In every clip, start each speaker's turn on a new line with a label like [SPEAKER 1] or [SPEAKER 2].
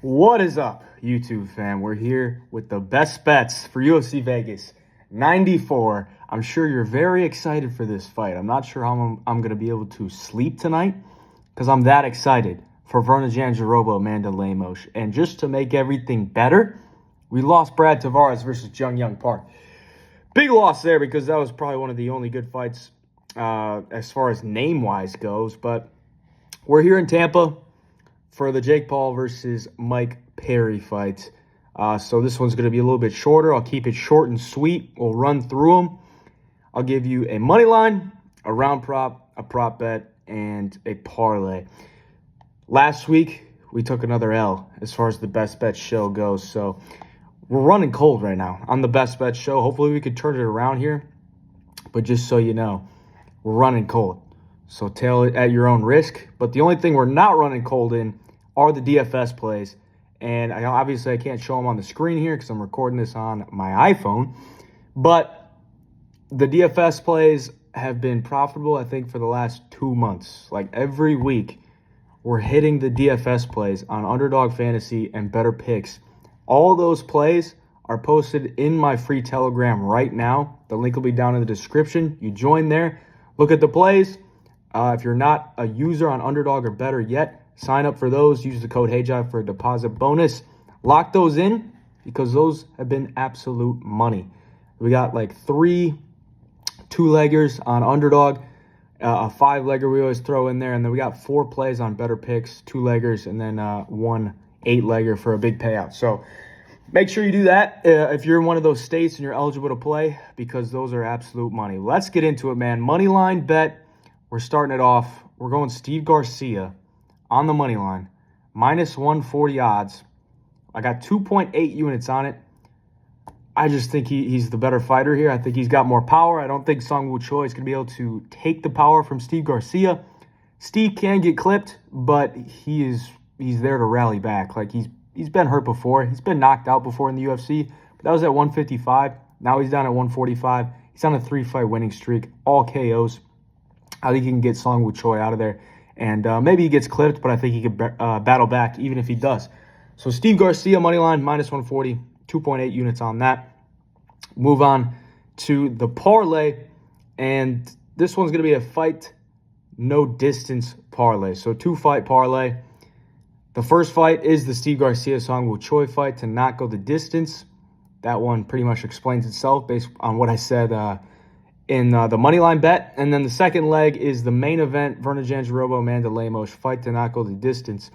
[SPEAKER 1] What is up, YouTube fam? We're here with the best bets for UFC Vegas 94. I'm sure you're very excited for this fight. I'm not sure how I'm going to be able to sleep tonight because I'm that excited for Jandiroba, Amanda Lemos. And just to make everything better, we lost Brad Tavares versus Young Park. Big loss there because that was probably one of the only good fights as far as name-wise goes. But we're here in Tampa for the Jake Paul versus Mike Perry fight. So this one's going to be a little bit shorter. I'll keep it short and sweet. We'll run through them. I'll give you a money line, a round prop, a prop bet, and a parlay. Last week, we took another L as far as the Best Bet show goes. So we're running cold right now on the Best Bet show. Hopefully we could turn it around here. But just so you know, we're running cold. So tail it at your own risk. But the only thing we're not running cold in are the DFS plays. And obviously I can't show them on the screen here because I'm recording this on my iPhone. But the DFS plays have been profitable, I think, for the last 2 months. Like every week, we're hitting the DFS plays on Underdog Fantasy and Better Picks. All those plays are posted in my free Telegram right now. The link will be down in the description. You join there, look at the plays. If you're not a user on Underdog or Better yet, sign up for those. Use the code HeyJai for a deposit bonus. Lock those in because those have been absolute money. We got like 3 two-leggers on Underdog, a 5-legger we always throw in there, and then we got 4 plays on Better Picks, 2-leggers, and then 1 8-legger for a big payout. So make sure you do that if you're in one of those states and you're eligible to play because those are absolute money. Let's get into it, man. Money line bet. We're starting it off. We're going Steve Garcia on the money line, minus 140 odds. I got 2.8 units on it. I just think he's the better fighter here. I think he's got more power. I don't think Sung Woo Choi is going to be able to take the power from Steve Garcia. Steve can get clipped, but he's there to rally back. Like he's been hurt before. He's been knocked out before in the UFC. But that was at 155. Now he's down at 145. He's on a 3-fight winning streak, all KOs. I think he can get Sung Woo Choi out of there. And maybe he gets clipped, but I think he could battle back even if he does. So Steve Garcia, money line, minus 140, 2.8 units on that. Move on to the parlay. And this one's going to be a fight, no distance parlay. So 2-fight parlay. The first fight is the Steve Garcia Sung Woo Choi fight to not go the distance. That one pretty much explains itself based on what I said in the money line bet. And then the second leg is the main event, Jandiroba, Amanda Lemos fight to not go the distance.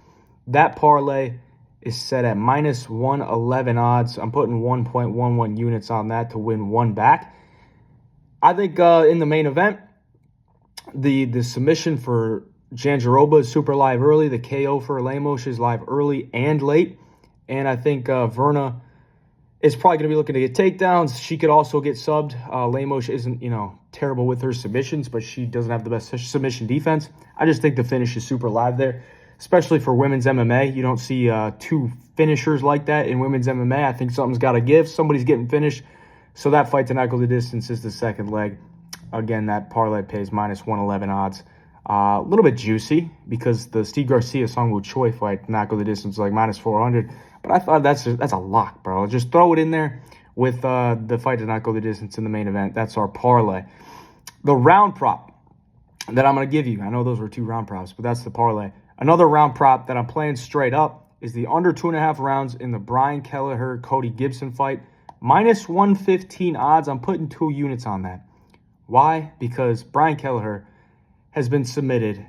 [SPEAKER 1] That parlay is set at minus 111 odds. I'm putting 1.11 units on that to win 1 back. I think in the main event, the submission for Jandiroba is super live early. The KO for Lemos is live early and late. And I think Verna is probably going to be looking to get takedowns. She could also get subbed. Lemos isn't, terrible with her submissions, but she doesn't have the best submission defense. I just think the finish is super live there, especially for women's MMA. You don't see 2 finishers like that in women's MMA. I think something's got to give. Somebody's getting finished. So that fight to not go the distance is the second leg. Again, that parlay pays minus 111 odds. A little bit juicy because the Steve Garcia Sung Woo Choi fight to not go the distance is like minus 400. But I thought that's a lock, bro. Just throw it in there with the fight to not go the distance in the main event. That's our parlay. The round prop that I'm going to give you, I know those were 2 round props, but that's the parlay. Another round prop that I'm playing straight up is the under 2.5 rounds in the Brian Kelleher-Cody Gibson fight. Minus 115 odds. I'm putting 2 units on that. Why? Because Brian Kelleher has been submitted,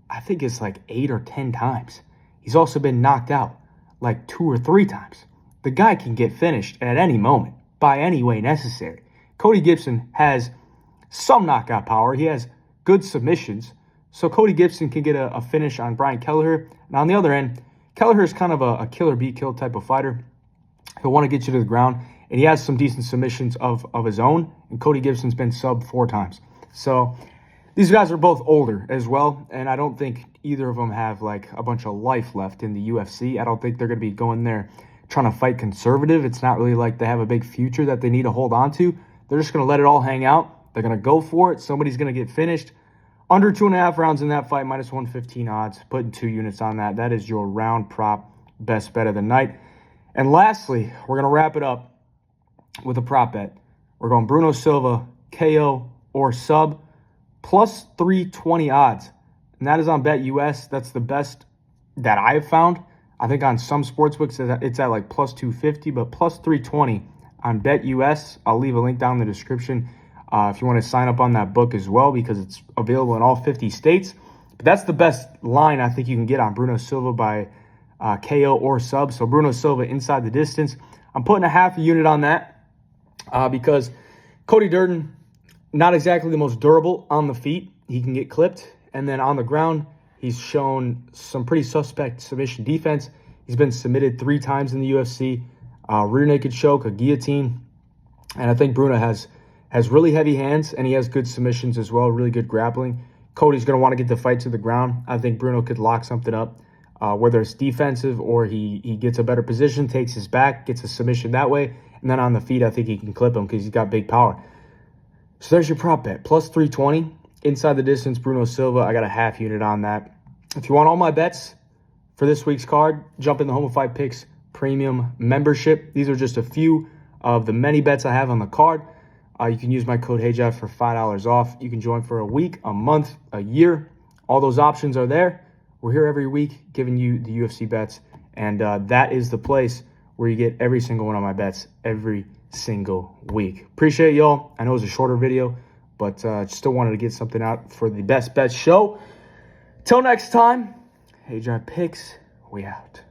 [SPEAKER 1] I think it's like 8 or 10 times. He's also been knocked out like 2 or 3 times. The guy can get finished at any moment by any way necessary. Cody Gibson has some knockout power. He has good submissions. So Cody Gibson can get a finish on Brian Kelleher. And on the other end, Kelleher is kind of a killer be killed type of fighter. He'll want to get you to the ground. And he has some decent submissions of his own. And Cody Gibson's been subbed 4 times. So these guys are both older as well. And I don't think either of them have like a bunch of life left in the UFC. I don't think they're going to be going there trying to fight conservative. It's not really like they have a big future that they need to hold on to. They're just going to let it all hang out. They're going to go for it. Somebody's going to get finished. Under 2.5 rounds in that fight, minus 115 odds. Putting 2 units on that. That is your round prop best bet of the night. And lastly, we're going to wrap it up with a prop bet. We're going Bruno Silva, KO or sub, plus 320 odds. And that is on BetUS. That's the best that I've found. I think on some sportsbooks it's at like plus 250, but plus 320 on BetUS. I'll leave a link down in the description if you want to sign up on that book as well, because it's available in all 50 states. But that's the best line I think you can get on Bruno Silva by KO or sub. So Bruno Silva inside the distance. I'm putting a half a unit on that because Cody Durden, not exactly the most durable on the feet. He can get clipped. And then on the ground, he's shown some pretty suspect submission defense. He's been submitted 3 times in the UFC. Rear naked choke, a guillotine. And I think Bruno has really heavy hands, and he has good submissions as well, really good grappling. Cody's going to want to get the fight to the ground. I think Bruno could lock something up, whether it's defensive or he gets a better position, takes his back, gets a submission that way. And then on the feet, I think he can clip him because he's got big power. So there's your prop bet, plus 320. Inside the distance, Bruno Silva, I got a half unit on that. If you want all my bets for this week's card, jump in the Home of Fight Picks Premium membership. These are just a few of the many bets I have on the card. You can use my code HeyJeff for $5 off. You can join for a week, a month, a year. All those options are there. We're here every week giving you the UFC bets, and that is the place where you get every single one of my bets every single week. Appreciate y'all. I know it was a shorter video, but still wanted to get something out for the Best Bets show. Till next time, HeyJeff Picks, we out.